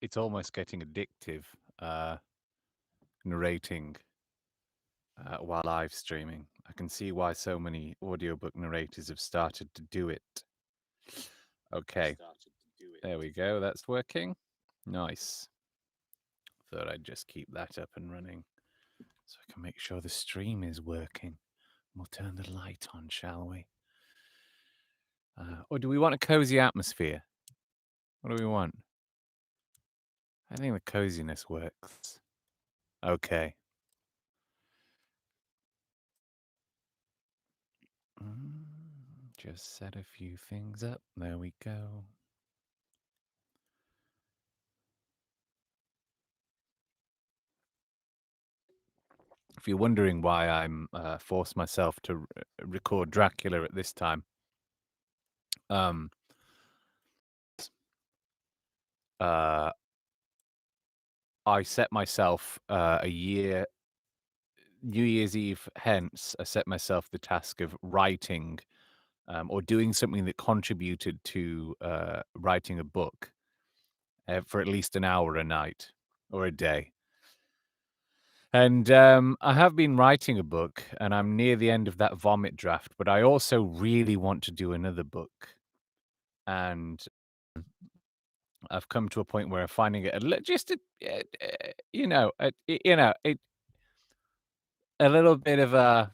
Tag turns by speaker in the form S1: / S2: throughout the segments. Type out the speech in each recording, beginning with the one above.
S1: it's almost getting addictive narrating while live streaming. I can see why so many audiobook narrators have started to do it. Okay, there we go. That's working. Nice. Thought I'd just keep that up and running so I can make sure the stream is working. We'll turn the light on, shall we? Or do we want a cozy atmosphere? What do we want? I think the coziness works. Okay. Just set a few things up. There we go. If you're wondering why I'm forced myself to record Dracula at this time, I set myself a year, New Year's Eve hence, I set myself the task of writing or doing something that contributed to writing a book for at least an hour a night or a day. And I have been writing a book, and I'm near the end of that vomit draft, but I also really want to do another book. And I've come to a point where I'm finding it a little bit of a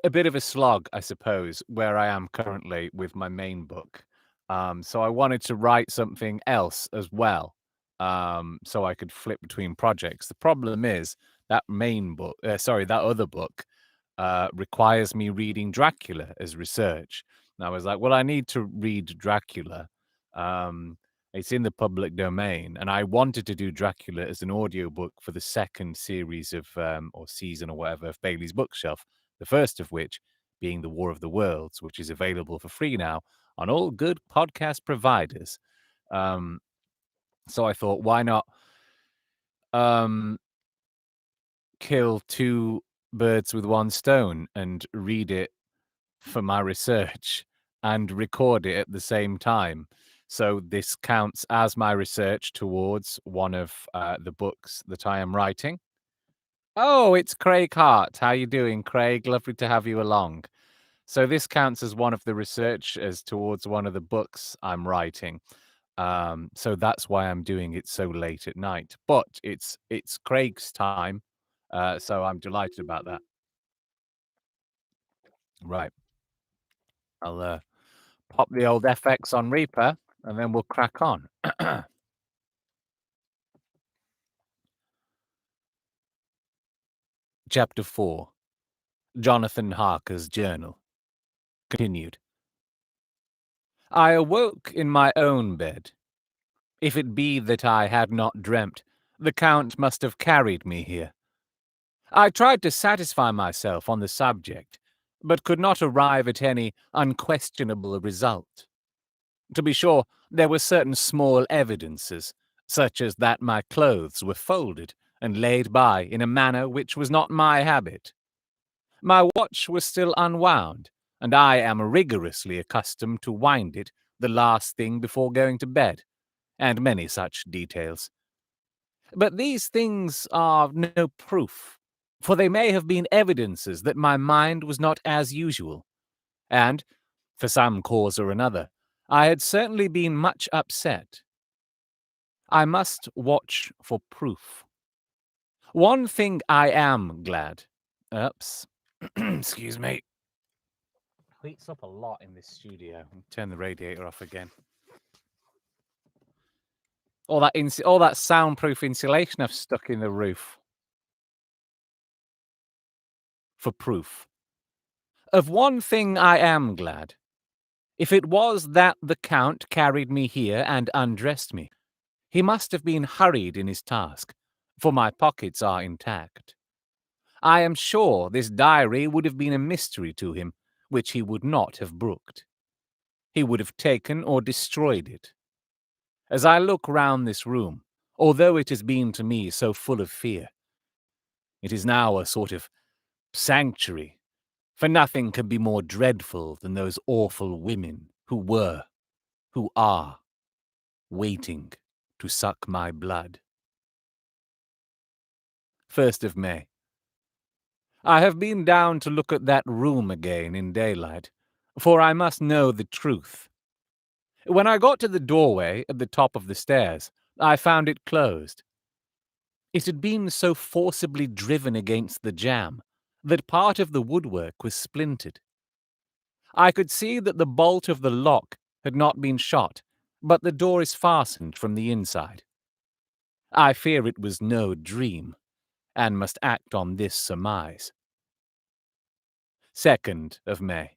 S1: bit of a slog, I suppose, where I am currently with my main book. So I wanted to write something else as well, so I could flip between projects. The problem is that that other book requires me reading Dracula as research. And I was like, well, I need to read Dracula. It's in the public domain, and I wanted to do Dracula as an audiobook for the second series of or season or whatever of Bailey's Bookshelf. The first of which being The War of the Worlds, which is available for free now on all good podcast providers. So I thought, why not kill two birds with one stone and read it for my research and record it at the same time. So this counts as my research towards one of the books that I am writing. Oh, it's Craig Hart. How you doing, Craig? Lovely to have you along. So this counts as one of the research as towards one of the books I'm writing. So that's why I'm doing it so late at night. But it's Craig's time, so I'm delighted about that. Right. I'll pop the old FX on Reaper, and then we'll crack on. Chapter 4. Jonathan Harker's Journal. Continued. I awoke in my own bed. If it be that I had not dreamt, the Count must have carried me here. I tried to satisfy myself on the subject, but could not arrive at any unquestionable result. To be sure, there were certain small evidences, such as that my clothes were folded and laid by in a manner which was not my habit. My watch was still unwound, and I am rigorously accustomed to wind it the last thing before going to bed, and many such details. But these things are no proof, for they may have been evidences that my mind was not as usual, and, for some cause or another, I had certainly been much upset. I must watch for proof. One thing I am glad. Oops. Excuse me. Heats up a lot in this studio. Turn the radiator off again. All that soundproof insulation I've stuck in the roof. For proof. Of one thing I am glad. If it was that the Count carried me here and undressed me, he must have been hurried in his task, for my pockets are intact. I am sure this diary would have been a mystery to him, which he would not have brooked. He would have taken or destroyed it. As I look round this room, although it has been to me so full of fear, it is now a sort of sanctuary, for nothing can be more dreadful than those awful women who were, who are waiting to suck my blood. 1st of May. I have been down to look at that room again in daylight, for I must know the truth. When I got to the doorway at the top of the stairs, I found it closed. It had been so forcibly driven against the jamb that part of the woodwork was splintered. I could see that the bolt of the lock had not been shot, but the door is fastened from the inside. I fear it was no dream, and must act on this surmise. 2nd of May.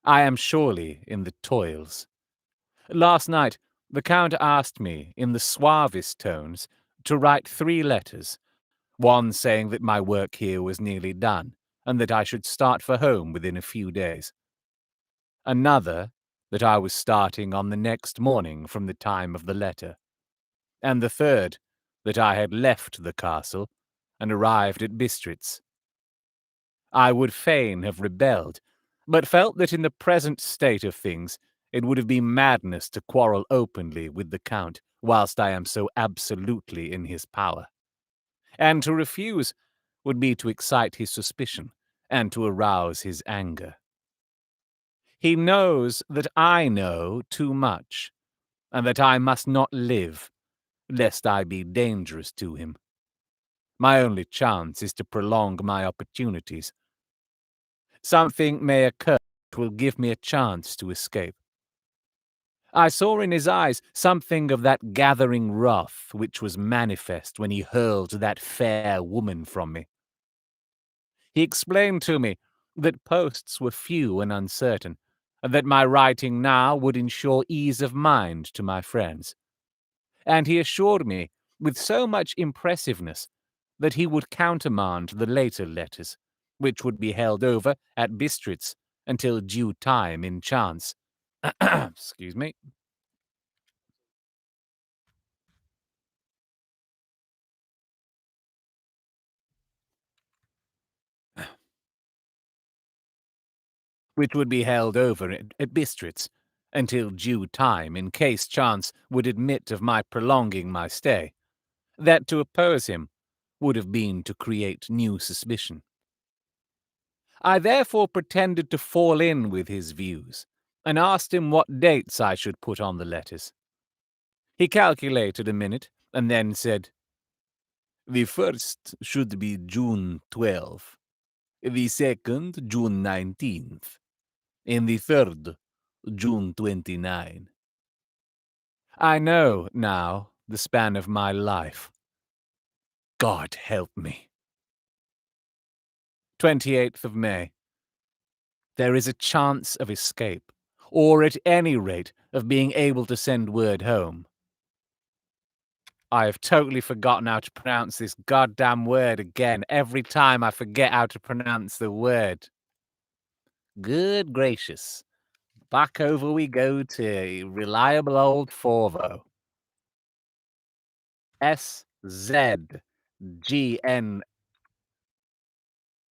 S1: I am surely in the toils. Last night, the Count asked me, in the suavest tones, to write 3 letters, one saying that my work here was nearly done, and that I should start for home within a few days. Another, that I was starting on the next morning from the time of the letter. And the third, that I had left the castle, and arrived at Bistritz. I would fain have rebelled, but felt that in the present state of things it would have been madness to quarrel openly with the Count whilst I am so absolutely in his power. And to refuse would be to excite his suspicion and to arouse his anger. He knows that I know too much, and that I must not live, lest I be dangerous to him. My only chance is to prolong my opportunities. Something may occur that will give me a chance to escape. I saw in his eyes something of that gathering wrath which was manifest when he hurled that fair woman from me. He explained to me that posts were few and uncertain, and that my writing now would ensure ease of mind to my friends. And he assured me, with so much impressiveness, that he would countermand the later letters, which would be held over at Bistritz until due time in chance. Excuse me. Which would be held over at Bistritz until due time in case chance would admit of my prolonging my stay. That to oppose him would have been to create new suspicion. I therefore pretended to fall in with his views, and asked him what dates I should put on the letters. He calculated a minute, and then said, "The first should be June 12, the second June 19th, and the third June 29. I know, now, the span of my life. God help me. 28th of May. There is a chance of escape, or at any rate of being able to send word home. I have totally forgotten how to pronounce this goddamn word again. Every time I forget how to pronounce the word. Good gracious. Back over we go to reliable old Forvo. S-Z-G-N...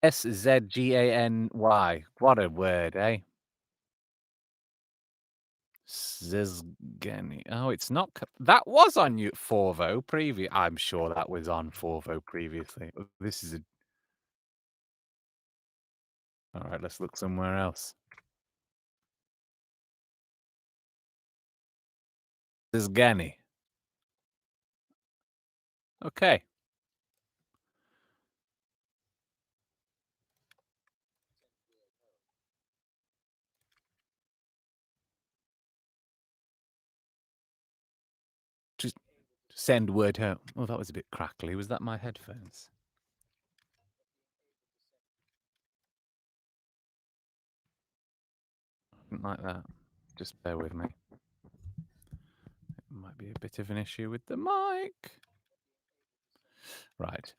S1: S-Z-G-A-N-Y. What a word, eh? Zizgany. Oh, it's not... That was on Forvo previous... I'm sure that was on Forvo previously. This is a... Alright, let's look somewhere else. Zizgany. Okay. Just send word home. Oh, that was a bit crackly. Was that my headphones? Like that. Just bear with me. It might be a bit of an issue with the mic. Right.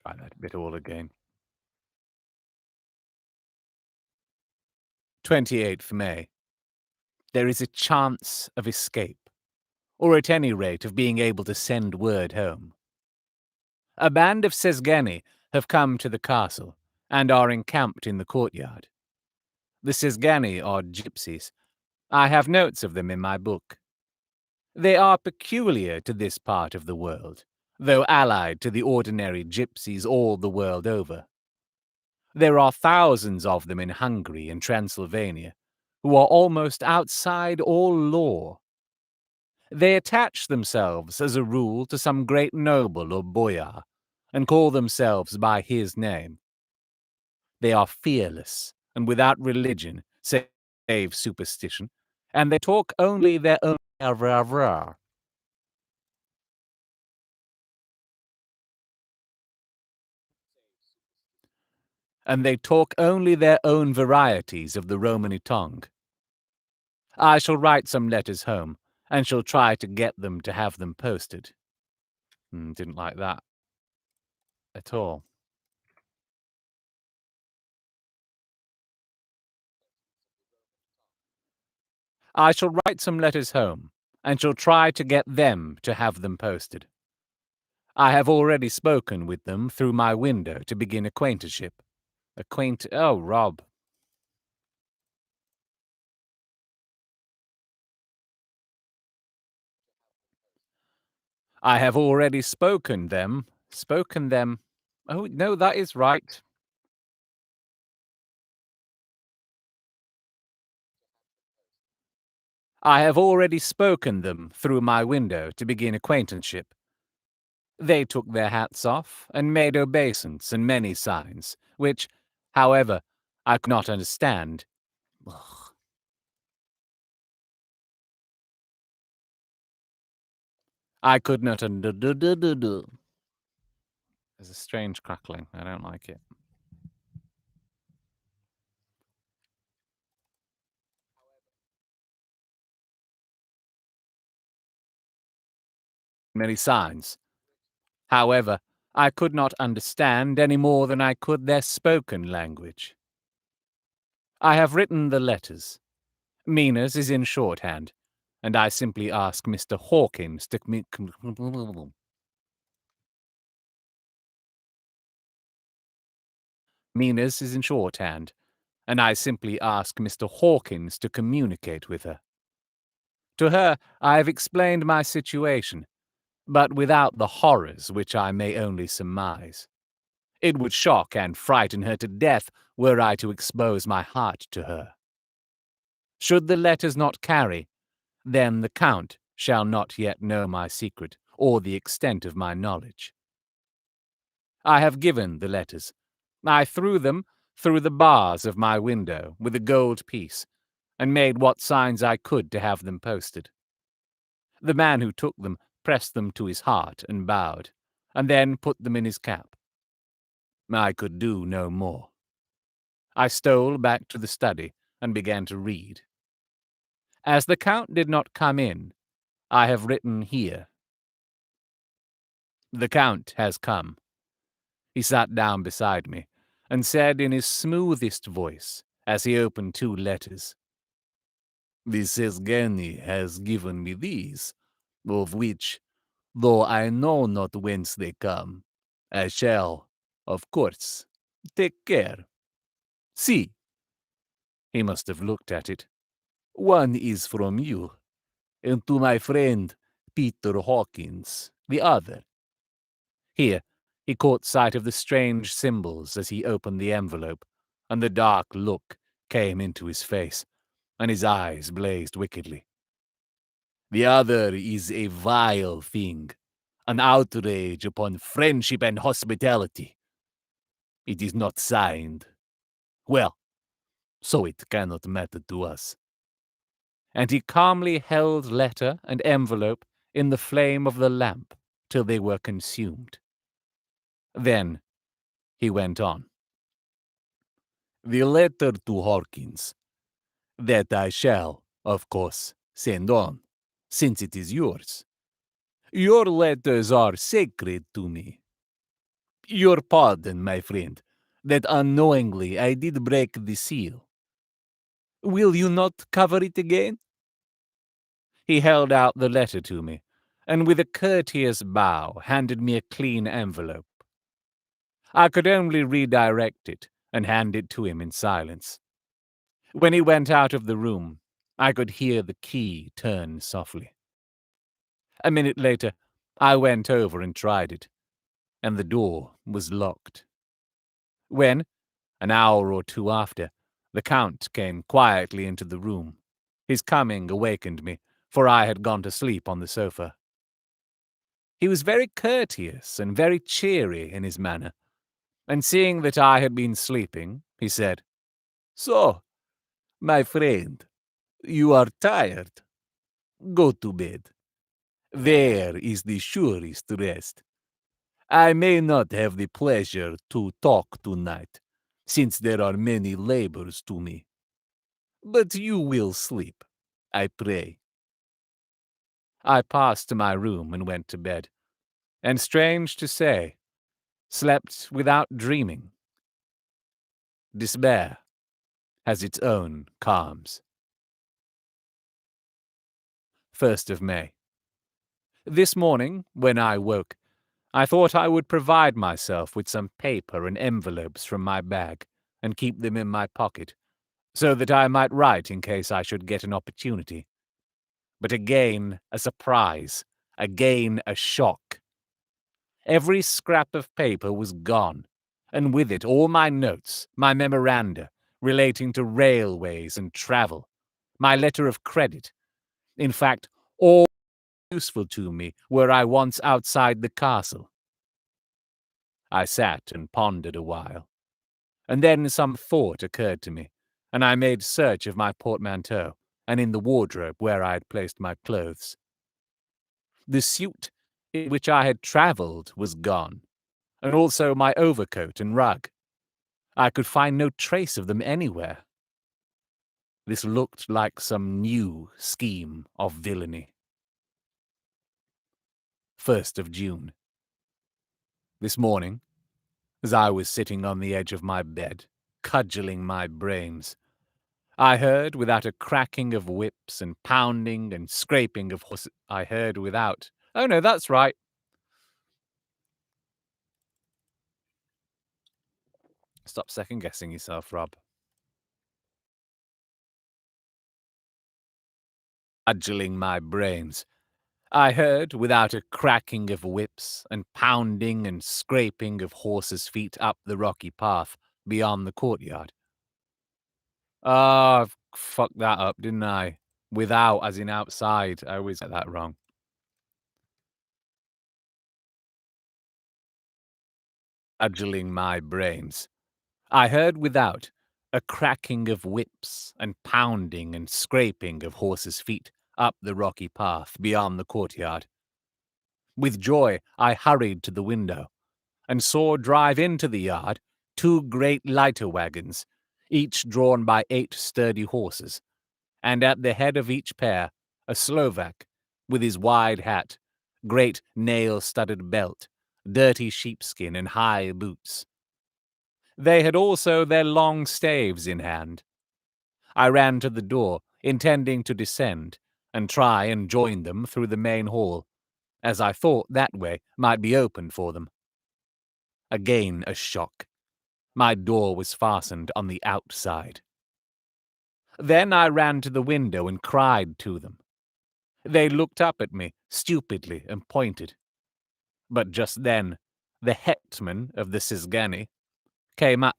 S1: Try that bit all again. 28th May. There is a chance of escape, or at any rate of being able to send word home. A band of Sezgeni have come to the castle, and are encamped in the courtyard. The Cisgani are gypsies. I have notes of them in my book. They are peculiar to this part of the world, though allied to the ordinary gypsies all the world over. There are thousands of them in Hungary and Transylvania, who are almost outside all law. They attach themselves, as a rule, to some great noble or boyar, and call themselves by his name. They are fearless and without religion, save superstition, and they talk only their own varieties of the Romany tongue. I shall write some letters home, and shall try to get them to have them posted. Didn't like that at all. I shall write some letters home, and shall try to get them to have them posted. I have already spoken with them through my window to begin acquaintanceship. Oh, Rob. I have already spoken them. Oh, no, that is right. I have already spoken them through my window to begin acquaintanceship. They took their hats off and made obeisance and many signs, which, however, I could not understand. Ugh. I could not There's a strange crackling. I don't like it. Many signs. However, I could not understand any more than I could their spoken language. I have written the letters. Mina's is in shorthand, and I simply ask Mr. Hawkins to Mina's is in shorthand, and I simply ask Mr. Hawkins to communicate with her. To her I have explained my situation, but without the horrors which I may only surmise. It would shock and frighten her to death were I to expose my heart to her. Should the letters not carry, then the Count shall not yet know my secret, or the extent of my knowledge. I have given the letters. I threw them through the bars of my window with a gold piece, and made what signs I could to have them posted. The man who took them pressed them to his heart and bowed, and then put them in his cap. I could do no more. I stole back to the study and began to read. As the Count did not come in, I have written here. The Count has come. He sat down beside me, and said in his smoothest voice, as he opened two letters, "The Sesgeni has given me these, of which, though I know not whence they come, I shall, of course, take care. See." He must have looked at it. "One is from you, and to my friend Peter Hawkins, the other." Here, he caught sight of the strange symbols as he opened the envelope, and the dark look came into his face, and his eyes blazed wickedly. "The other is a vile thing, an outrage upon friendship and hospitality. It is not signed. Well, so it cannot matter to us." And he calmly held letter and envelope in the flame of the lamp till they were consumed. Then he went on. "The letter to Hawkins, that I shall, of course, send on, since it is yours. Your letters are sacred to me. Your pardon, my friend, that unknowingly I did break the seal. Will you not cover it again?" He held out the letter to me, and with a courteous bow handed me a clean envelope. I could only redirect it and hand it to him in silence. When he went out of the room, I could hear the key turn softly. A minute later, I went over and tried it, and the door was locked. When, an hour or two after, the Count came quietly into the room, his coming awakened me, for I had gone to sleep on the sofa. He was very courteous and very cheery in his manner, and seeing that I had been sleeping, he said, "So, my friend, you are tired. Go to bed. There is the surest rest. I may not have the pleasure to talk tonight, since there are many labors to me. But you will sleep, I pray." I passed to my room and went to bed, and strange to say, slept without dreaming. Despair has its own calms. 1st of May. This morning, when I woke, I thought I would provide myself with some paper and envelopes from my bag, and keep them in my pocket, so that I might write in case I should get an opportunity. But again a surprise, again a shock. Every scrap of paper was gone, and with it all my notes, my memoranda, relating to railways and travel, my letter of credit, in fact, all useful to me were I once outside the castle. I sat and pondered a while, and then some thought occurred to me, and I made search of my portmanteau, and in the wardrobe where I had placed my clothes. The suit in which I had travelled was gone, and also my overcoat and rug. I could find no trace of them anywhere. This looked like some new scheme of villainy. 1st of June. This morning, as I was sitting on the edge of my bed, cudgelling my brains, I heard without a cracking of whips and pounding and scraping of horses. I heard without. Oh no, that's right. Stop second-guessing yourself, Rob. Cudgelling my brains. I heard without a cracking of whips and pounding and scraping of horses' feet up the rocky path beyond the courtyard. I've fucked that up, didn't I? Without, as in outside. I always get that wrong. Cudgelling my brains. I heard without a cracking of whips and pounding and scraping of horses' feet up the rocky path beyond the courtyard. With joy, I hurried to the window and saw drive into the yard 2 great lighter wagons, each drawn by 8 sturdy horses, and at the head of each pair a Slovak, with his wide hat, great nail-studded belt, dirty sheepskin, and high boots. They had also their long staves in hand. I ran to the door, intending to descend, and try and join them through the main hall, as I thought that way might be opened for them. Again a shock. My door was fastened on the outside. Then I ran to the window and cried to them. They looked up at me stupidly and pointed. But just then, the hetman of the Szgany came up.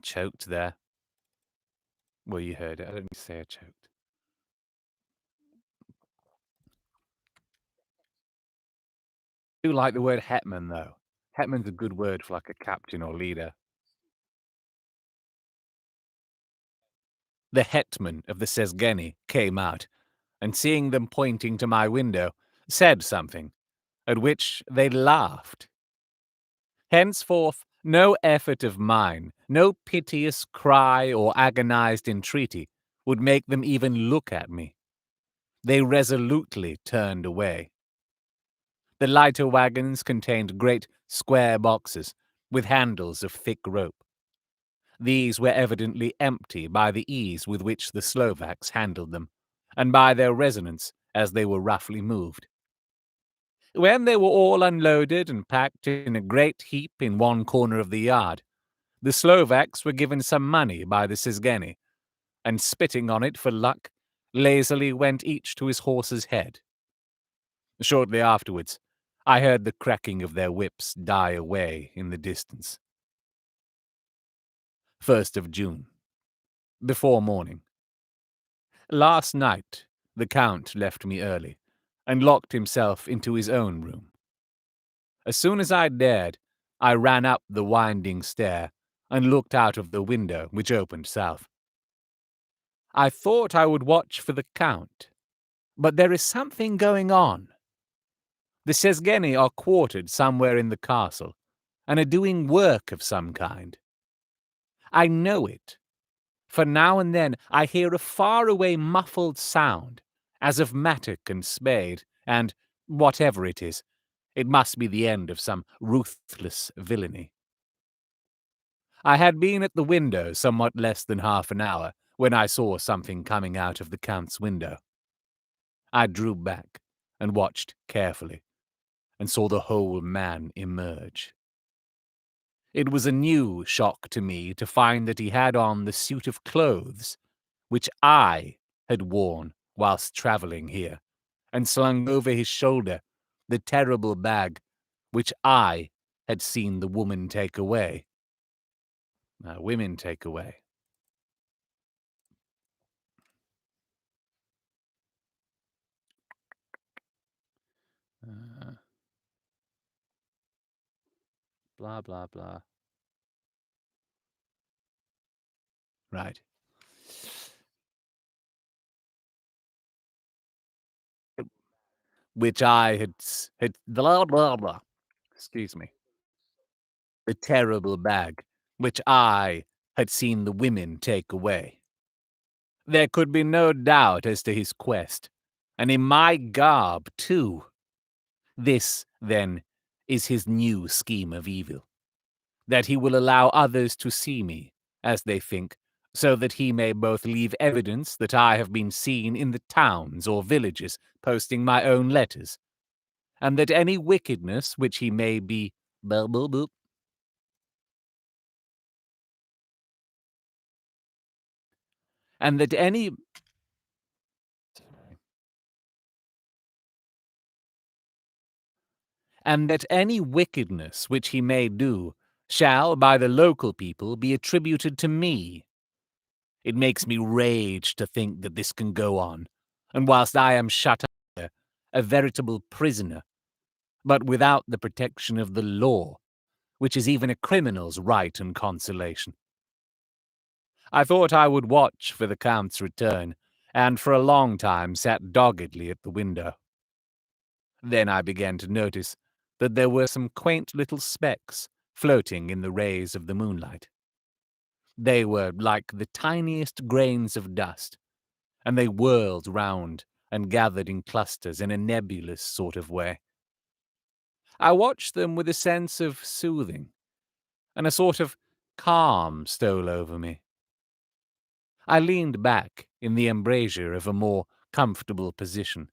S1: Choked there. Well, you heard it. I didn't say I choked. I do like the word hetman, though. Hetman's a good word for like a captain or leader. The hetman of the Szgany came out, and seeing them pointing to my window, said something, at which they laughed. Henceforth, no effort of mine, no piteous cry or agonized entreaty would make them even look at me. They resolutely turned away. The lighter wagons contained great square boxes with handles of thick rope. These were evidently empty by the ease with which the Slovaks handled them, and by their resonance as they were roughly moved. When they were all unloaded and packed in a great heap in one corner of the yard, The Slovaks were given some money by the Szgany, and spitting on it for luck, lazily went each to his horse's head. Shortly afterwards, I heard the cracking of their whips die away in the distance. 1st of June. Before morning. Last night, the Count left me early, and locked himself into his own room. As soon as I dared, I ran up the winding stair, and looked out of the window which opened south. I thought I would watch for the Count, but there is something going on. The Szgany are quartered somewhere in the castle, and are doing work of some kind. I know it, for now and then I hear a far-away muffled sound, as of mattock and spade, and, whatever it is, it must be the end of some ruthless villainy. I had been at the window somewhat less than half an hour, when I saw something coming out of the Count's window. I drew back, and watched carefully, and saw the whole man emerge. It was a new shock to me to find that he had on the suit of clothes which I had worn whilst travelling here, and slung over his shoulder the terrible bag which I had seen the woman take away. Women take away. Blah, blah, blah. Right. Which I had blah, blah, blah. Excuse me. The terrible bag which I had seen the women take away. There could be no doubt as to his quest, and in my garb, too. This, then, is his new scheme of evil, that he will allow others to see me, as they think, so that he may both leave evidence that I have been seen in the towns or villages posting my own letters, and that any wickedness which he may be and that any wickedness which he may do shall by the local people be attributed to me. It makes me rage to think that this can go on, and whilst I am shut up here, a veritable prisoner, but without the protection of the law, which is even a criminal's right and consolation. I thought I would watch for the Count's return, and for a long time sat doggedly at the window. Then I began to notice that there were some quaint little specks floating in the rays of the moonlight. They were like the tiniest grains of dust, and they whirled round and gathered in clusters in a nebulous sort of way. I watched them with a sense of soothing, and a sort of calm stole over me. I leaned back in the embrasure of a more comfortable position,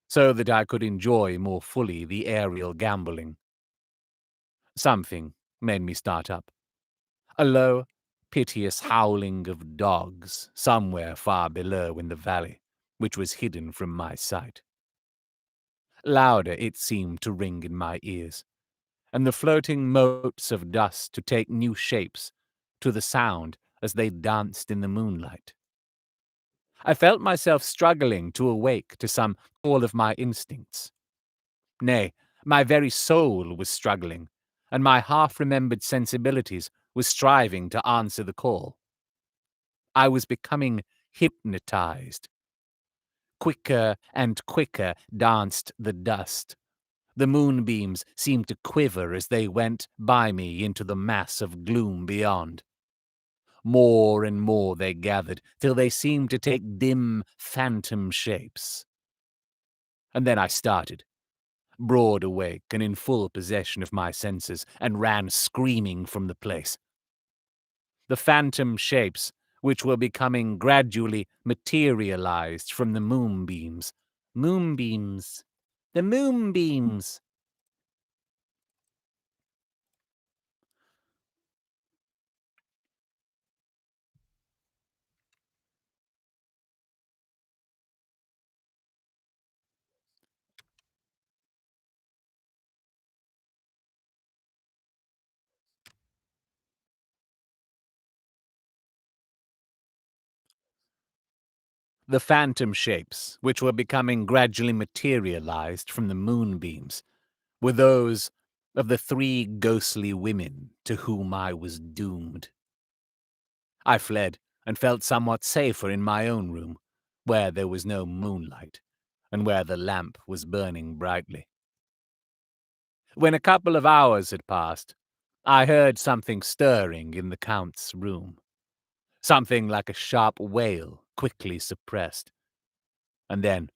S1: so that I could enjoy more fully the aerial gambolling. Something made me start up. A low, piteous howling of dogs somewhere far below in the valley, which was hidden from my sight. Louder it seemed to ring in my ears, and the floating motes of dust to take new shapes to the sound as they danced in the moonlight. I felt myself struggling to awake to some call of my instincts. Nay, my very soul was struggling, and my half-remembered sensibilities were striving to answer the call. I was becoming hypnotized. Quicker and quicker danced the dust. The moonbeams seemed to quiver as they went by me into the mass of gloom beyond. More and more they gathered, till they seemed to take dim, phantom shapes. And then I started, broad awake and in full possession of my senses, and ran screaming from the place. The phantom shapes, which were becoming gradually materialized from the moonbeams. Moonbeams. The moonbeams. The phantom shapes, which were becoming gradually materialized from the moonbeams, were those of the three ghostly women to whom I was doomed. I fled and felt somewhat safer in my own room, where there was no moonlight, and where the lamp was burning brightly. When a couple of hours had passed, I heard something stirring in the Count's room, something like a sharp wail quickly suppressed, and then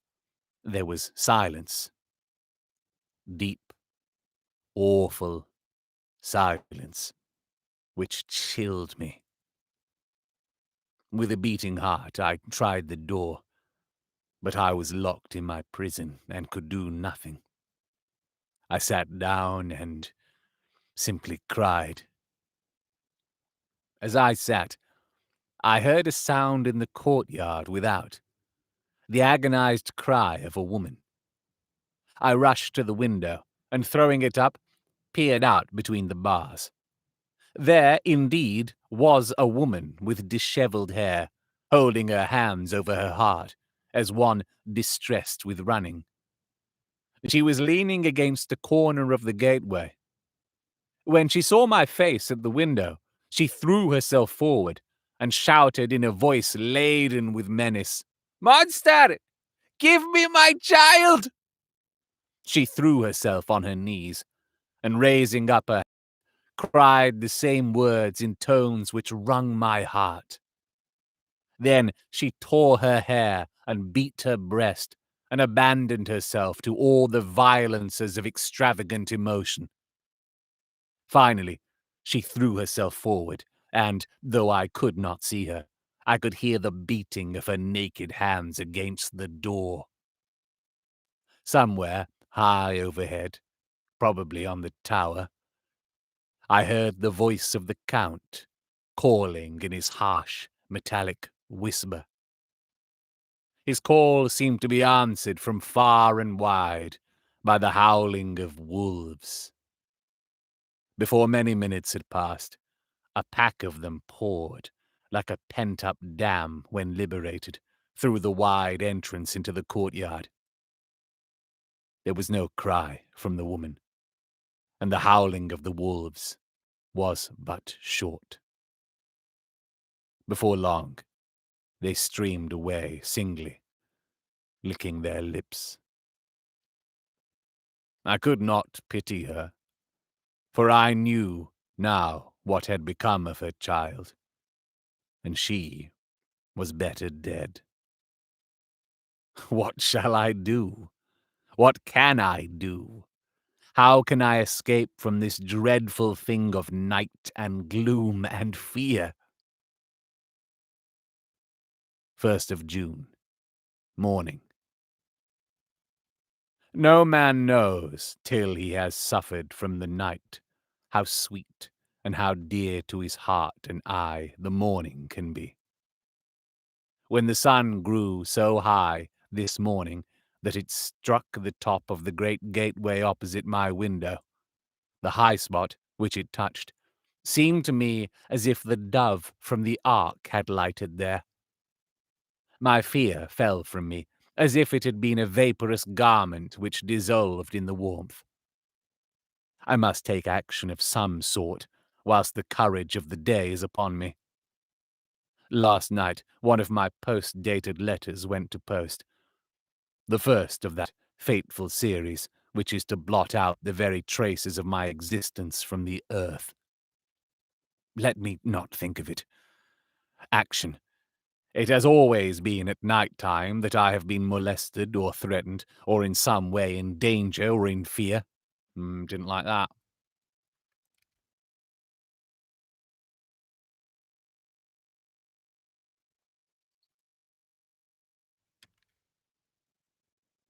S1: there was silence, deep, awful silence, which chilled me. With a beating heart, I tried the door, but I was locked in my prison and could do nothing. I sat down and simply cried. As I sat, I heard a sound in the courtyard without, the agonized cry of a woman. I rushed to the window, and throwing it up, peered out between the bars. There, indeed, was a woman with disheveled hair, holding her hands over her heart, as one distressed with running. She was leaning against the corner of the gateway. When she saw my face at the window, she threw herself forward and shouted in a voice laden with menace, "Monster! Give me my child!" She threw herself on her knees, and raising up her, cried the same words in tones which wrung my heart. Then she tore her hair and beat her breast, and abandoned herself to all the violences of extravagant emotion. Finally, she threw herself forward, and, though I could not see her, I could hear the beating of her naked hands against the door. Somewhere, high overhead, probably on the tower, I heard the voice of the Count, calling in his harsh, metallic whisper. His call seemed to be answered from far and wide by the howling of wolves. Before many minutes had passed, a pack of them poured, like a pent-up dam when liberated, through the wide entrance into the courtyard. There was no cry from the woman, and the howling of the wolves was but short. Before long, they streamed away singly, licking their lips. I could not pity her, for I knew now what had become of her child, and she was better dead. What shall I do? What can I do? How can I escape from this dreadful thing of night and gloom and fear? 1st of June, morning. No man knows, till he has suffered from the night, how sweet and how dear to his heart and eye the morning can be. When the sun grew so high this morning that it struck the top of the great gateway opposite my window, the high spot which it touched seemed to me as if the dove from the ark had lighted there. My fear fell from me, as if it had been a vaporous garment which dissolved in the warmth. I must take action of some sort, whilst the courage of the day is upon me. Last night, one of my post-dated letters went to post, the first of that fateful series which is to blot out the very traces of my existence from the earth. Let me not think of it. Action. It has always been at night time that I have been molested or threatened, or in some way in danger or in fear. Didn't like that.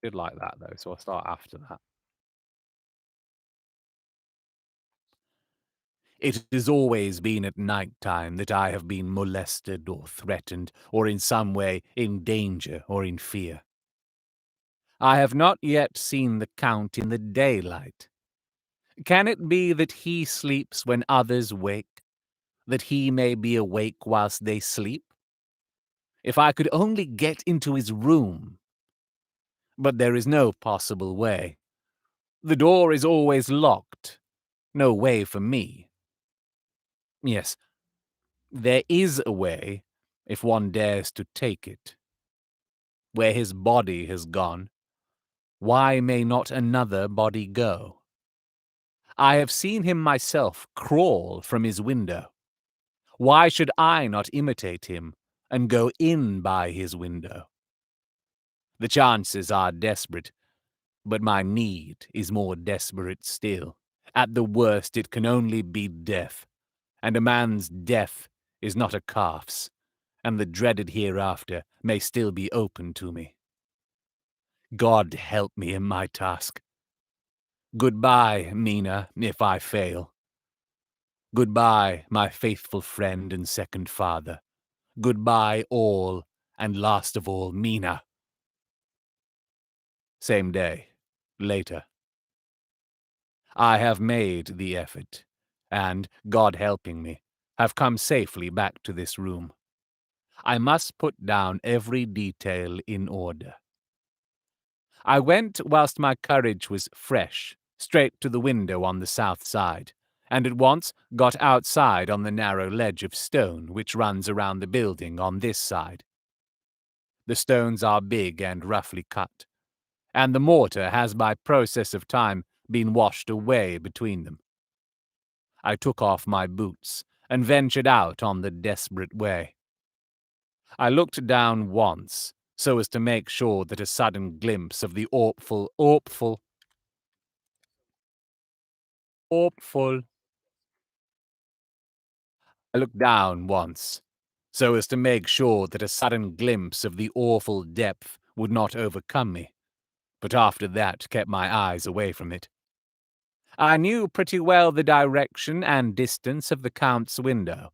S1: Did like that, though, so I'll start after that. It has always been at night time that I have been molested or threatened, or in some way in danger or in fear. I have not yet seen the Count in the daylight. Can it be that he sleeps when others wake, that he may be awake whilst they sleep? If I could only get into his room. But there is no possible way. The door is always locked. No way for me. Yes, there is a way, if one dares to take it. Where his body has gone, why may not another body go? I have seen him myself crawl from his window. Why should I not imitate him and go in by his window? The chances are desperate, but my need is more desperate still. At the worst, it can only be death, and a man's death is not a calf's, and the dreaded hereafter may still be open to me. God help me in my task. Goodbye, Mina, if I fail. Goodbye, my faithful friend and second father. Goodbye, all, and last of all, Mina. Same day, later. I have made the effort, and, God helping me, have come safely back to this room. I must put down every detail in order. I went whilst my courage was fresh, straight to the window on the south side, and at once got outside on the narrow ledge of stone which runs around the building on this side. The stones are big and roughly cut, and the mortar has by process of time been washed away between them. I took off my boots and ventured out on the desperate way. I looked down once, so as to make sure that a sudden glimpse of the awful. I looked down once, so as to make sure that a sudden glimpse of the awful depth would not overcome me, but after that kept my eyes away from it. I knew pretty well the direction and distance of the Count's window,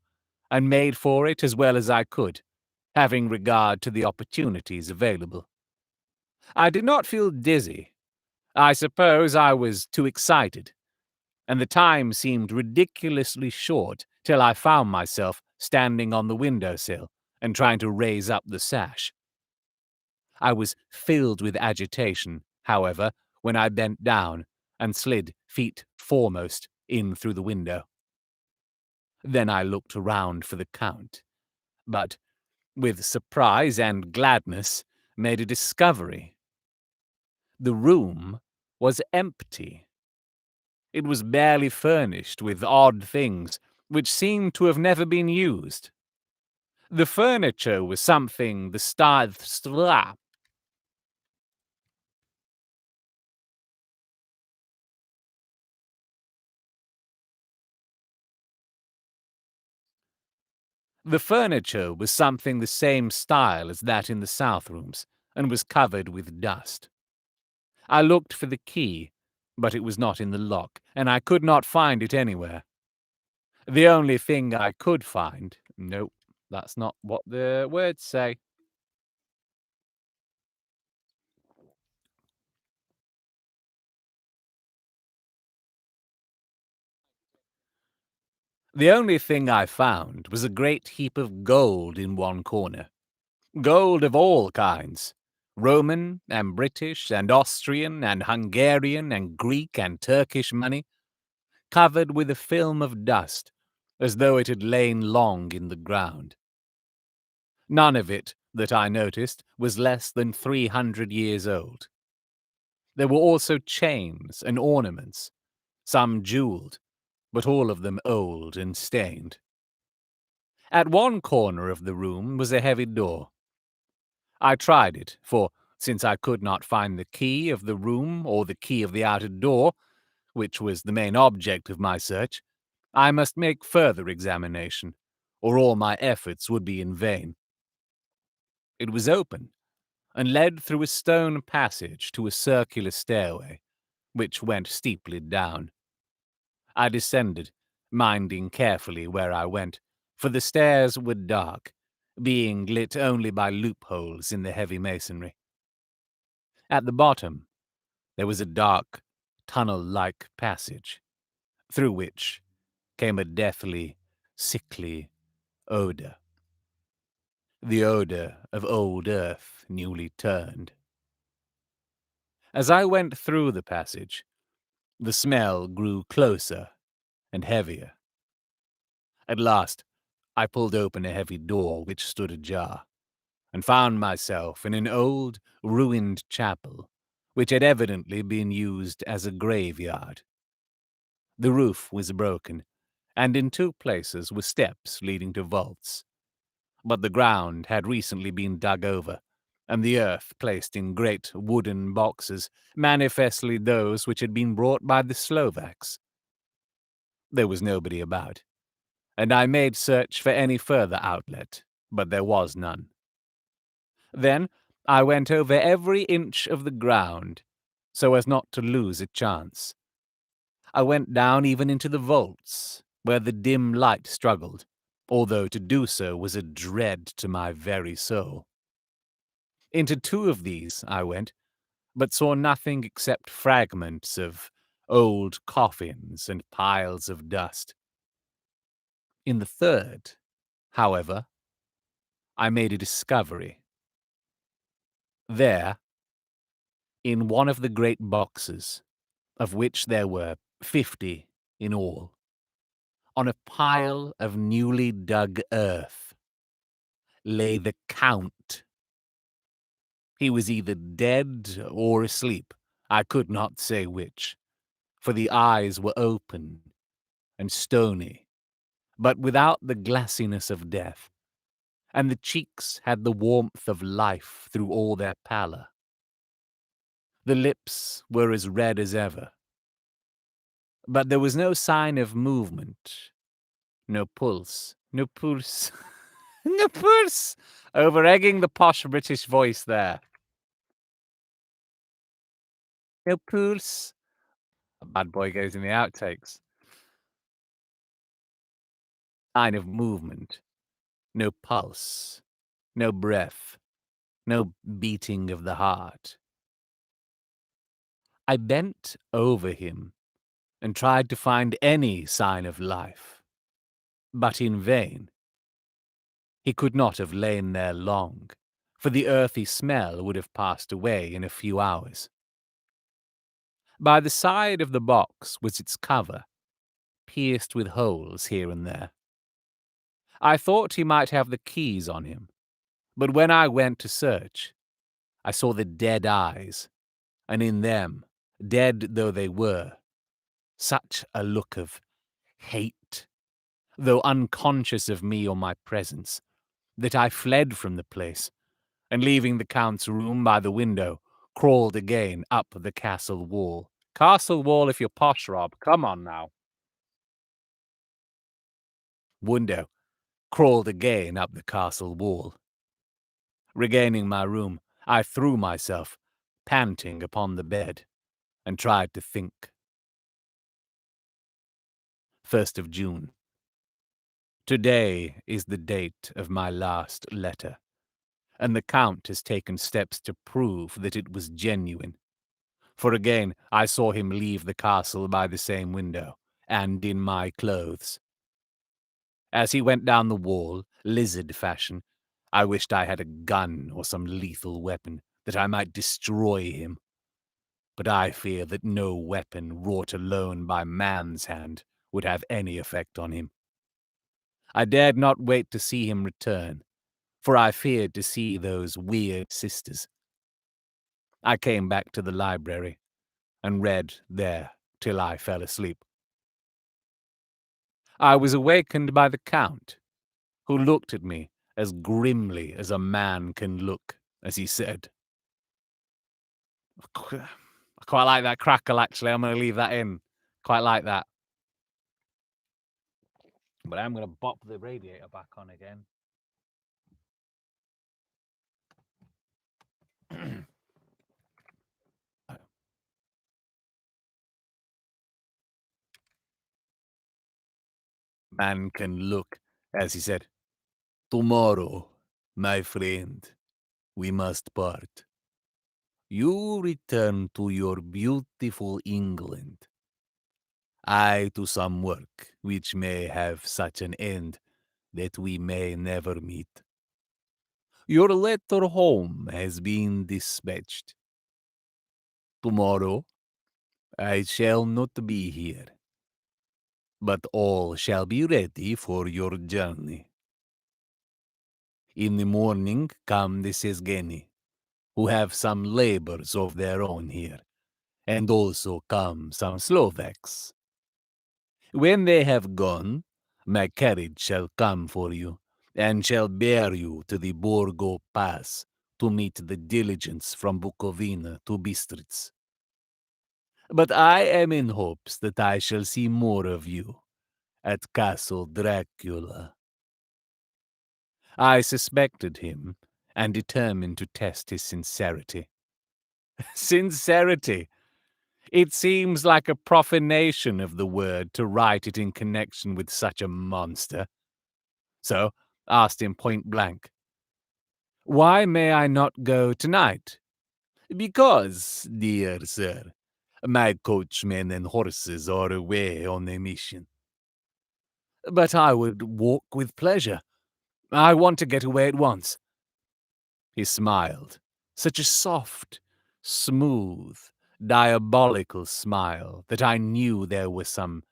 S1: and made for it as well as I could, having regard to the opportunities available. I did not feel dizzy. I suppose I was too excited, and the time seemed ridiculously short till I found myself standing on the window-sill and trying to raise up the sash. I was filled with agitation, however, when I bent down and slid feet foremost in through the window. Then I looked around for the Count, but, with surprise and gladness, made a discovery. The room was empty. It was barely furnished with odd things which seemed to have never been used. The furniture was something the same style as that in the south rooms, and was covered with dust. I looked for the key, but it was not in the lock, and I could not find it anywhere. The only thing I could find— nope, that's not what the words say. The only thing I found was a great heap of gold in one corner. Gold of all kinds. Roman and British and Austrian and Hungarian and Greek and Turkish money, covered with a film of dust, as though it had lain long in the ground. None of it, that I noticed, was less than 300 years old. There were also chains and ornaments, some jeweled, but all of them old and stained. At one corner of the room was a heavy door. I tried it, for, since I could not find the key of the room or the key of the outer door, which was the main object of my search, I must make further examination, or all my efforts would be in vain. It was open, and led through a stone passage to a circular stairway, which went steeply down. I descended, minding carefully where I went, for the stairs were dark, being lit only by loopholes in the heavy masonry. At the bottom, there was a dark, tunnel-like passage, through which came a deathly, sickly odor. the odor of old earth newly turned. As I went through the passage, the smell grew closer and heavier. At last, I pulled open a heavy door which stood ajar, and found myself in an old, ruined chapel, which had evidently been used as a graveyard. The roof was broken, and in two places were steps leading to vaults. But the ground had recently been dug over, and the earth placed in great wooden boxes, manifestly those which had been brought by the Slovaks. There was nobody about, and I made search for any further outlet, but there was none. Then I went over every inch of the ground, so as not to lose a chance. I went down even into the vaults, where the dim light struggled, although to do so was a dread to my very soul. Into two of these I went, but saw nothing except fragments of old coffins and piles of dust. In the third, however, I made a discovery. There, in one of the great boxes, of which there were 50 in all, on a pile of newly dug earth, lay the Count. He was either dead or asleep, I could not say which, for the eyes were open and stony, but without the glassiness of death, and the cheeks had the warmth of life through all their pallor. The lips were as red as ever, but there was no sign of movement, no pulse, no pulse, no pulse, over-egging the posh British voice there. No pulse. A bad boy goes in the outtakes. Sign of movement, no pulse, no breath, no beating of the heart. I bent over him and tried to find any sign of life, but in vain. He could not have lain there long, for the earthy smell would have passed away in a few hours. By the side of the box was its cover, pierced with holes here and there. I thought he might have the keys on him, but when I went to search, I saw the dead eyes, and in them, dead though they were, such a look of hate, though unconscious of me or my presence, that I fled from the place, and leaving the Count's room by the window, crawled again up the castle wall. Castle wall if you're posh, Rob. Come on now. Window, crawled again up the castle wall. Regaining my room, I threw myself, panting, upon the bed, and tried to think. 1st of June. Today is the date of my last letter, and the Count has taken steps to prove that it was genuine. For again I saw him leave the castle by the same window, and in my clothes. As he went down the wall, lizard fashion, I wished I had a gun or some lethal weapon, that I might destroy him. But I fear that no weapon wrought alone by man's hand would have any effect on him. I dared not wait to see him return, for I feared to see those weird sisters. I came back to the library, and read there till I fell asleep. I was awakened by the Count, who looked at me as grimly as a man can look, as he said, I quite like that crackle, actually. I'm going to leave that in. Quite like that. But I'm going to bop the radiator back on again. Man can look, as he said, tomorrow, my friend, we must part. You return to your beautiful England. I to some work which may have such an end that we may never meet. Your letter home has been dispatched. Tomorrow I shall not be here, but all shall be ready for your journey. In the morning come the Sesgeni, who have some labors of their own here, and also come some Slovaks. When they have gone, my carriage shall come for you, and shall bear you to the Borgo Pass to meet the diligence from Bukovina to Bistritz. But I am in hopes that I shall see more of you at Castle Dracula. I suspected him, and determined to test his sincerity. Sincerity! It seems like a profanation of the word to write it in connection with such a monster. So, asked him point blank, "Why may I not go tonight?" "Because, dear sir, my coachmen and horses are away on a mission." "But I would walk with pleasure. I want to get away at once." He smiled, such a soft, smooth, diabolical smile that I knew there was some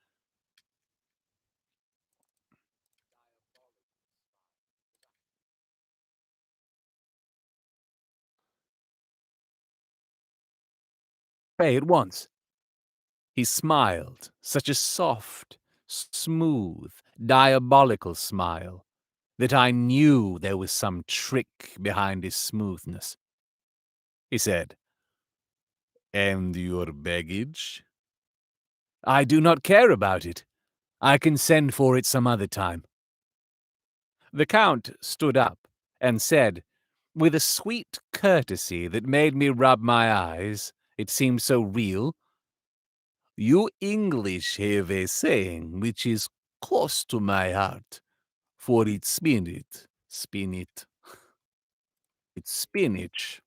S1: way at once. He smiled, such a soft, smooth, diabolical smile that I knew there was some trick behind his smoothness. He said, "And your baggage?" "I do not care about it. I can send for it some other time." The Count stood up and said, with a sweet courtesy that made me rub my eyes, it seemed so real, "You English have a saying which is close to my heart, for it's spinach, it's spinach,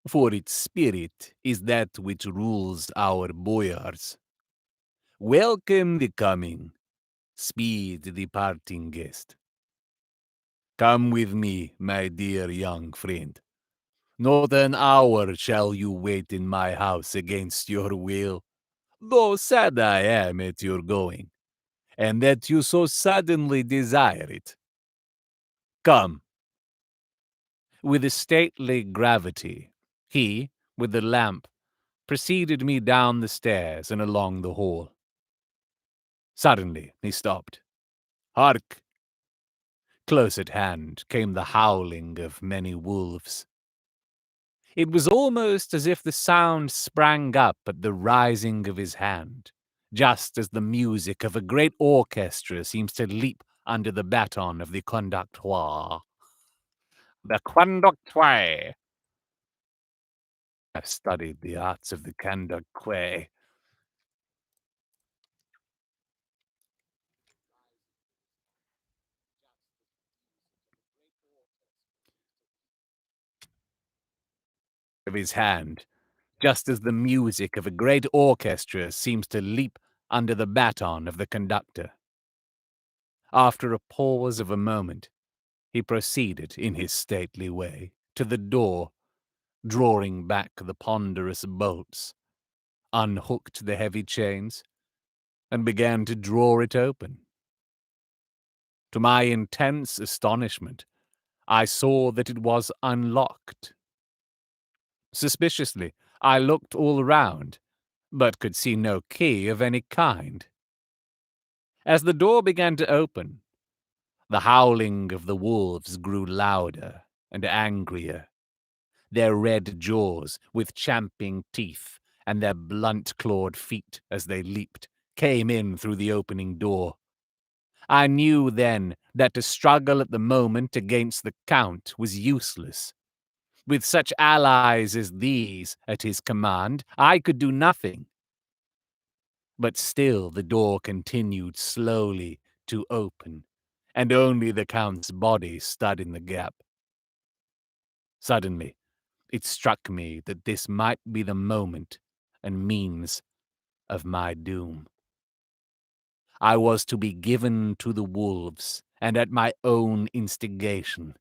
S1: for its spirit is that which rules our boyars. Welcome the coming, speed the parting guest. Come with me, my dear young friend. Not an hour shall you wait in my house against your will, though sad I am at your going, and that you so suddenly desire it. Come." With a stately gravity, he, with the lamp, preceded me down the stairs and along the hall. Suddenly he stopped. "Hark!" Close at hand came the howling of many wolves. It was almost as if the sound sprang up at the rising of his hand, just as the music of a great orchestra seems to leap under the baton of the conducteur. The conducteur! I've studied the arts of the conducteur. Of his hand, just as the music of a great orchestra seems to leap under the baton of the conductor. After a pause of a moment, he proceeded in his stately way to the door, drawing back the ponderous bolts, unhooked the heavy chains, and began to draw it open. To my intense astonishment, I saw that it was unlocked. Suspiciously, I looked all round, but could see no key of any kind. As the door began to open, the howling of the wolves grew louder and angrier. Their red jaws, with champing teeth, and their blunt-clawed feet as they leaped, came in through the opening door. I knew then that to struggle at the moment against the Count was useless. With such allies as these at his command, I could do nothing. But still the door continued slowly to open, and only the Count's body stood in the gap. Suddenly, it struck me that this might be the moment and means of my doom. I was to be given to the wolves, and at my own instigation.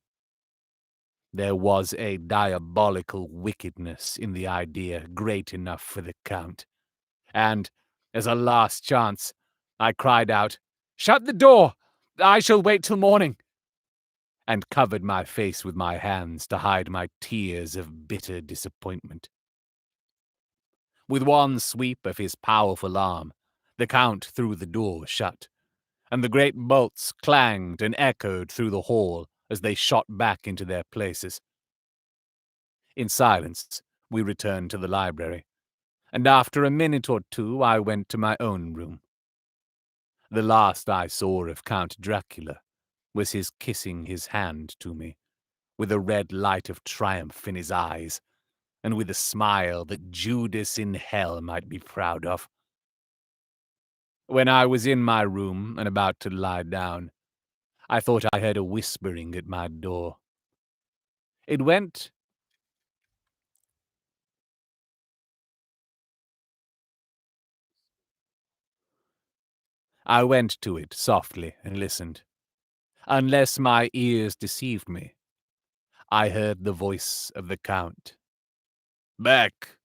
S1: There was a diabolical wickedness in the idea great enough for the Count, and, as a last chance, I cried out, "Shut the door! I shall wait till morning!" and covered my face with my hands to hide my tears of bitter disappointment. With one sweep of his powerful arm, the Count threw the door shut, and the great bolts clanged and echoed through the hall as they shot back into their places. In silence, we returned to the library, and after a minute or two I went to my own room. The last I saw of Count Dracula was his kissing his hand to me, with a red light of triumph in his eyes, and with a smile that Judas in hell might be proud of. When I was in my room and about to lie down, I thought I heard a whispering at my door. It went, I went to it softly and listened. Unless my ears deceived me, I heard the voice of the Count. "Back,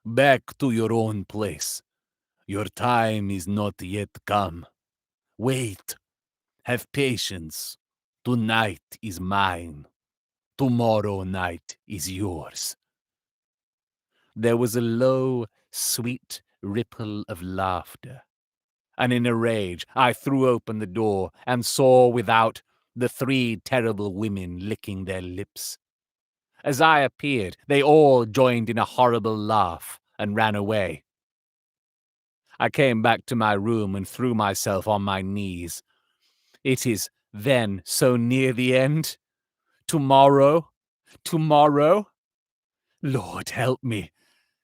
S1: back to your own place. Your time is not yet come. Wait, have patience. Tonight is mine. Tomorrow night is yours." There was a low, sweet ripple of laughter, and in a rage I threw open the door and saw without the three terrible women licking their lips. As I appeared, they all joined in a horrible laugh and ran away. I came back to my room and threw myself on my knees. It is then so near the end? Tomorrow? Tomorrow? Lord help me,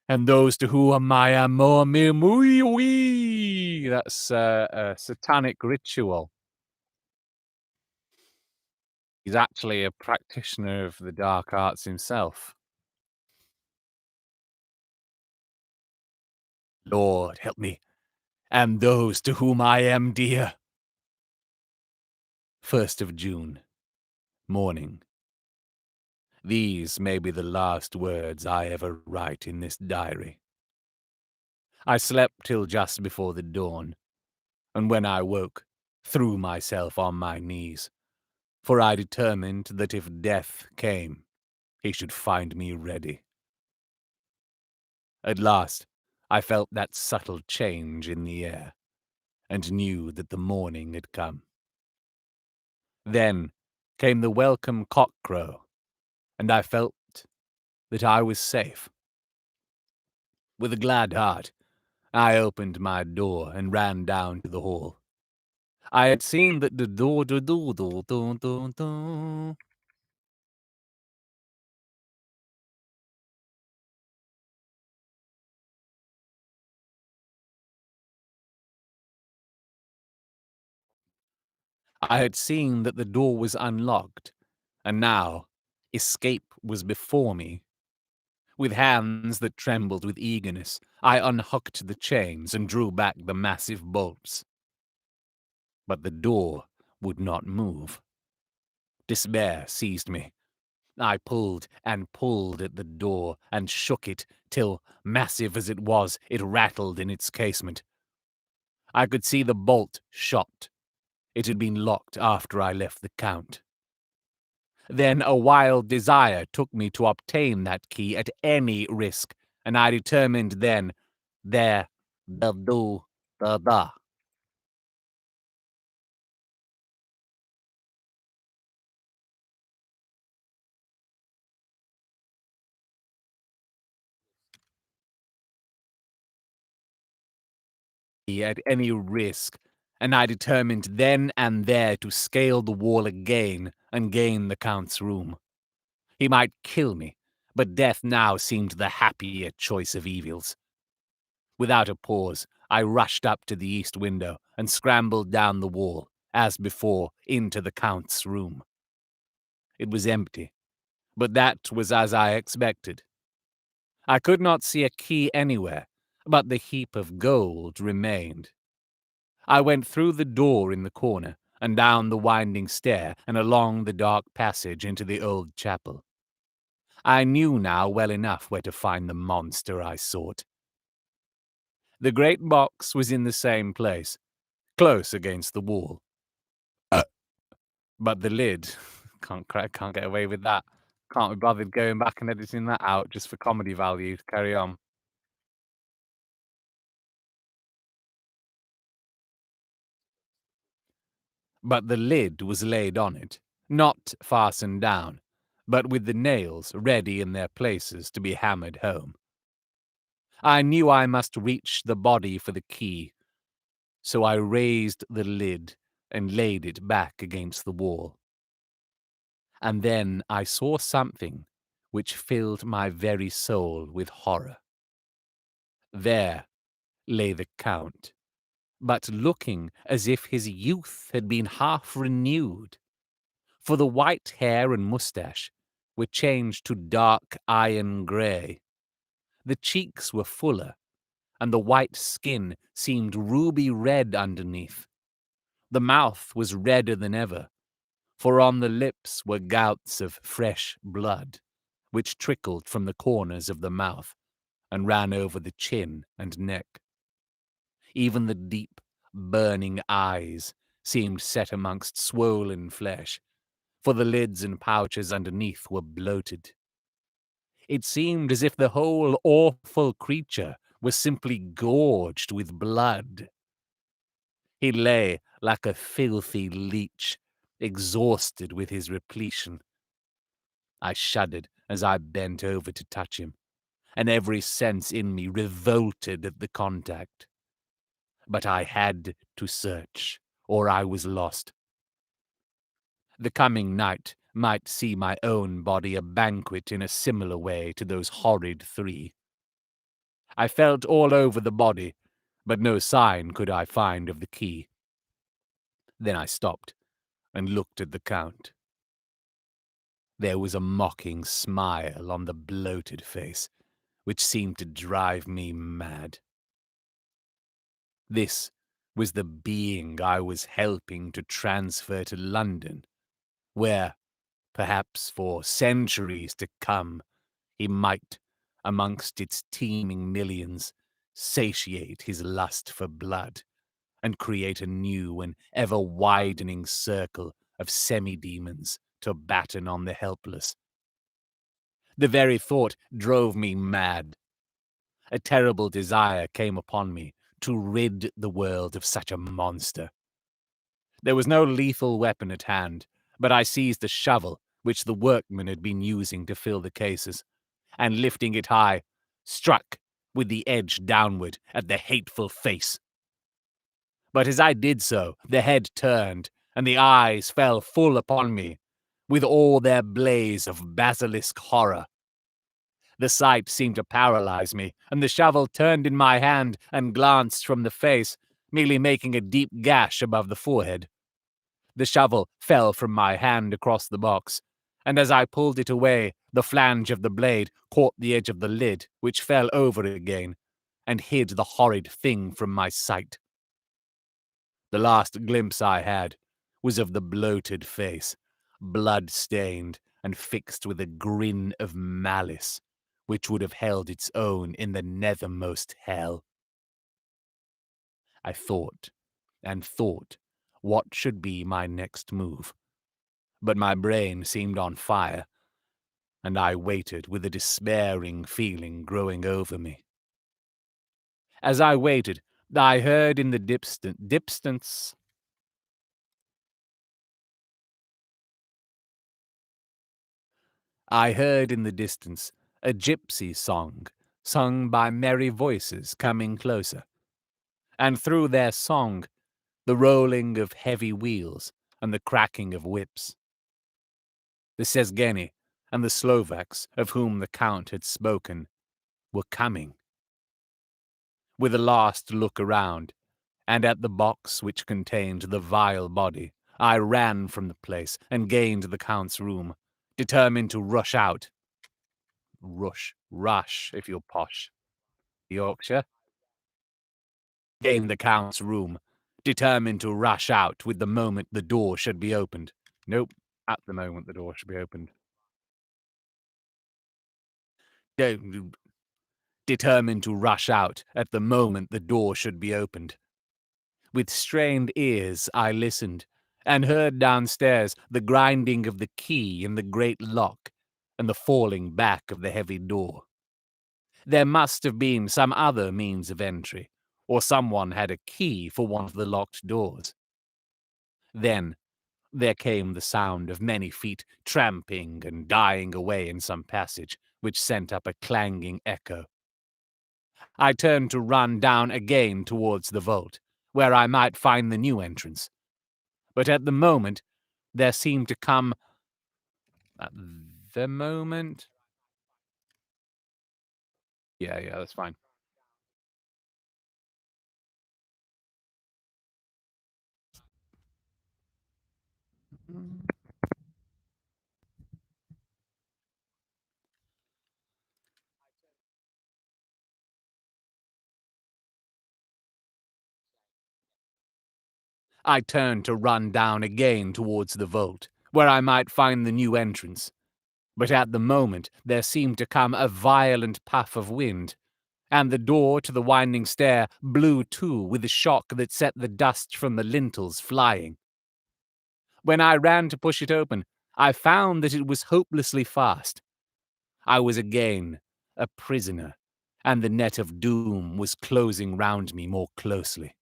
S1: and those to whom I am more wee. That's a satanic ritual. He's actually a practitioner of the dark arts himself. Lord help me, and those to whom I am dear. 1st of June, morning. These may be the last words I ever write in this diary. I slept till just before the dawn, and when I woke, threw myself on my knees, for I determined that if death came, he should find me ready. At last, I felt that subtle change in the air, and knew that the morning had come. Then came the welcome cock-crow, and I felt that I was safe. With a glad heart, I opened my door and ran down to the hall. I had seen that the door do do do do do do. I had seen that the door was unlocked, and now escape was before me. With hands that trembled with eagerness, I unhooked the chains and drew back the massive bolts. But the door would not move. Despair seized me. I pulled and pulled at the door and shook it till, massive as it was, it rattled in its casement. I could see the bolt shot. It had been locked after I left the Count. Then a wild desire took me to obtain that key at any risk, and I determined then, there, da do, da da. At any risk, and I determined then and there to scale the wall again and gain the Count's room. He might kill me, but death now seemed the happier choice of evils. Without a pause, I rushed up to the east window and scrambled down the wall, as before, into the Count's room. It was empty, but that was as I expected. I could not see a key anywhere. but the heap of gold remained. I went through the door in the corner, and down the winding stair, and along the dark passage into the old chapel. I knew now well enough where to find the monster I sought. The great box was in the same place, close against the wall. But the lid, can't get away with that. Can't be bothered going back and editing that out just for comedy value. Carry on. But the lid was laid on it, not fastened down, but with the nails ready in their places to be hammered home. I knew I must reach the body for the key, so I raised the lid and laid it back against the wall. And then I saw something which filled my very soul with horror. There lay the Count, but looking as if his youth had been half renewed, for the white hair and moustache were changed to dark iron grey. The cheeks were fuller, and the white skin seemed ruby red underneath. The mouth was redder than ever, for on the lips were gouts of fresh blood, which trickled from the corners of the mouth and ran over the chin and neck. Even the deep, burning eyes seemed set amongst swollen flesh, for the lids and pouches underneath were bloated. It seemed as if the whole awful creature was simply gorged with blood. He lay like a filthy leech, exhausted with his repletion. I shuddered as I bent over to touch him, and every sense in me revolted at the contact. But I had to search, or I was lost. The coming night might see my own body a banquet in a similar way to those horrid three. I felt all over the body, but no sign could I find of the key. Then I stopped and looked at the Count. There was a mocking smile on the bloated face, which seemed to drive me mad. This was the being I was helping to transfer to London, where, perhaps for centuries to come, he might, amongst its teeming millions, satiate his lust for blood and create a new and ever-widening circle of semi-demons to batten on the helpless. The very thought drove me mad. A terrible desire came upon me to rid the world of such a monster. There was no lethal weapon at hand, but I seized a shovel which the workmen had been using to fill the cases, and lifting it high, struck with the edge downward at the hateful face. But as I did so, the head turned, and the eyes fell full upon me, with all their blaze of basilisk horror. The sight seemed to paralyze me, and the shovel turned in my hand and glanced from the face, merely making a deep gash above the forehead. The shovel fell from my hand across the box, and as I pulled it away, the flange of the blade caught the edge of the lid, which fell over again, and hid the horrid thing from my sight. The last glimpse I had was of the bloated face, blood-stained and fixed with a grin of malice, which would have held its own in the nethermost hell. I thought and thought what should be my next move, but my brain seemed on fire, and I waited with a despairing feeling growing over me. As I waited, I heard in the distance a gypsy song, sung by merry voices coming closer, and through their song, the rolling of heavy wheels and the cracking of whips. The Szgeni and the Slovaks of whom the Count had spoken were coming. With a last look around, and at the box which contained the vile body, I ran from the place and gained the Count's room, determined to rush out. Rush, if you're posh. Yorkshire. gained the Count's room, determined to rush out with the moment the door should be opened. Nope, at the moment the door should be opened. De- Determined to rush out at the moment the door should be opened. With strained ears I listened, and heard downstairs the grinding of the key in the great lock, and the falling back of the heavy door. There must have been some other means of entry, or someone had a key for one of the locked doors. Then there came the sound of many feet tramping and dying away in some passage, which sent up a clanging echo. I turned to run down again towards the vault, where I might find the new entrance. But at the moment, there seemed to come... At the moment? Yeah, that's fine. I turned to run down again towards the vault, where I might find the new entrance. But at the moment there seemed to come a violent puff of wind, and the door to the winding stair blew to with a shock that set the dust from the lintels flying. When I ran to push it open, I found that it was hopelessly fast. I was again a prisoner, and the net of doom was closing round me more closely.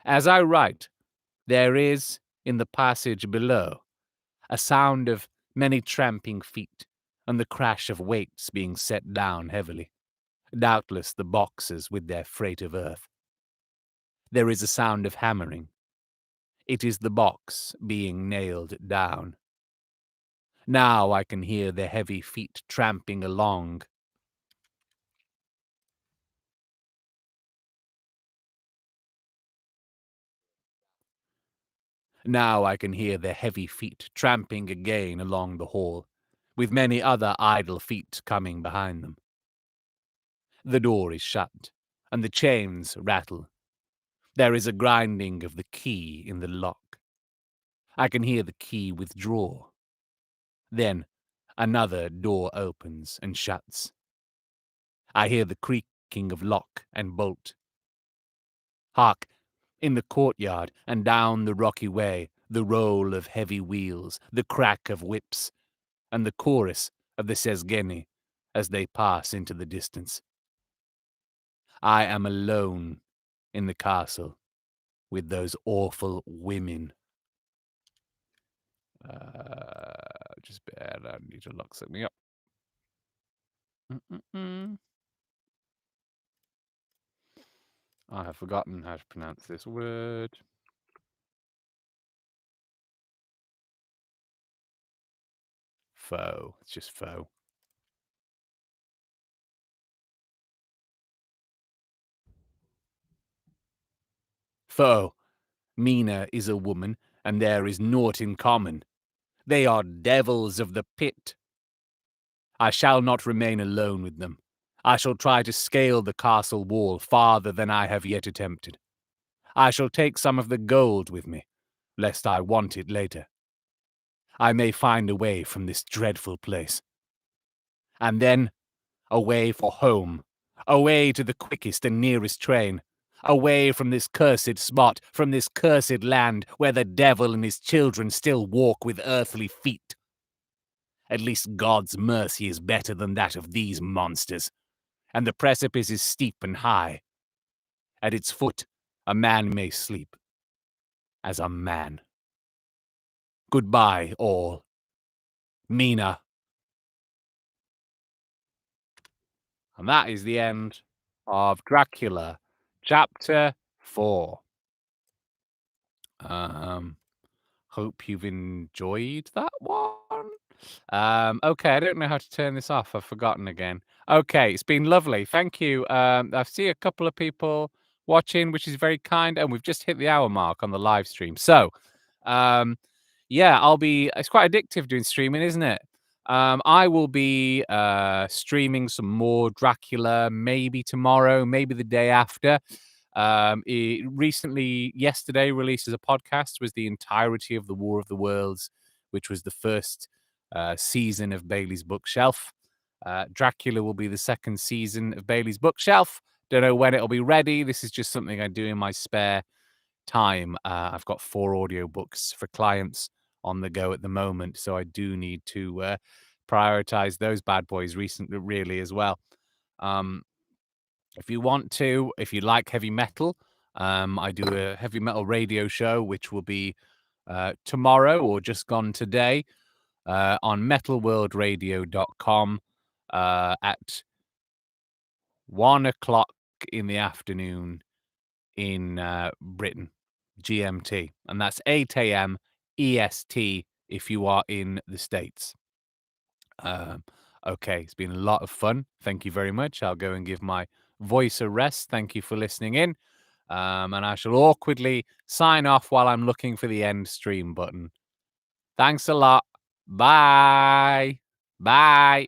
S1: As I write, there is, in the passage below, a sound of many tramping feet, and the crash of weights being set down heavily. Doubtless the boxes with their freight of earth. There is a sound of hammering. It is the box being nailed down. Now I can hear the heavy feet tramping along. Now I can hear the heavy feet tramping again along the hall, with many other idle feet coming behind them. The door is shut, and the chains rattle. There is a grinding of the key in the lock. I can hear the key withdraw. Then another door opens and shuts. I hear the creaking of lock and bolt. Hark! In the courtyard and down the rocky way, the roll of heavy wheels, the crack of whips, and the chorus of the sesgeni as they pass into the distance. I am alone in the castle with those awful women. Just bad. I need to look something up. I have forgotten how to pronounce this word. Foe. It's just foe. Foe. Mina is a woman, and there is naught in common. They are devils of the pit. I shall not remain alone with them. I shall try to scale the castle wall farther than I have yet attempted. I shall take some of the gold with me, lest I want it later. I may find a way from this dreadful place. And then, away for home, away to the quickest and nearest train, away from this cursed spot, from this cursed land where the devil and his children still walk with earthly feet. At least God's mercy is better than that of these monsters, and the precipice is steep and high. At its foot, a man may sleep, as a man. Goodbye, all. Mina. And that is the end of Dracula, Chapter 4. Hope you've enjoyed that one. Okay, I don't know how to turn this off. I've forgotten again. Okay, it's been lovely. Thank you. I see a couple of people watching, which is very kind, and we've just hit the hour mark on the live stream. So, yeah, it's quite addictive doing streaming, isn't it? I will be streaming some more Dracula, maybe tomorrow, maybe the day after. It recently, yesterday, released as a podcast was the entirety of the War of the Worlds, which was the first season of Bailey's Bookshelf. Dracula will be the second season of Bailey's Bookshelf. Don't know when it'll be ready. This is just something I do in my spare time. I've got 4 audiobooks for clients on the go at the moment, so I do need to prioritize those bad boys really as well. Um, if you want to, if you like heavy metal, I do a heavy metal radio show, which will be tomorrow or just gone today on metalworldradio.com at 1 o'clock in the afternoon in Britain, GMT, and that's 8 a.m. EST if you are in the States. Okay, it's been a lot of fun. Thank you very much. I'll go and give my voice a rest. Thank you for listening in. And I shall awkwardly sign off while I'm looking for the end stream button. Thanks a lot. Bye. Bye.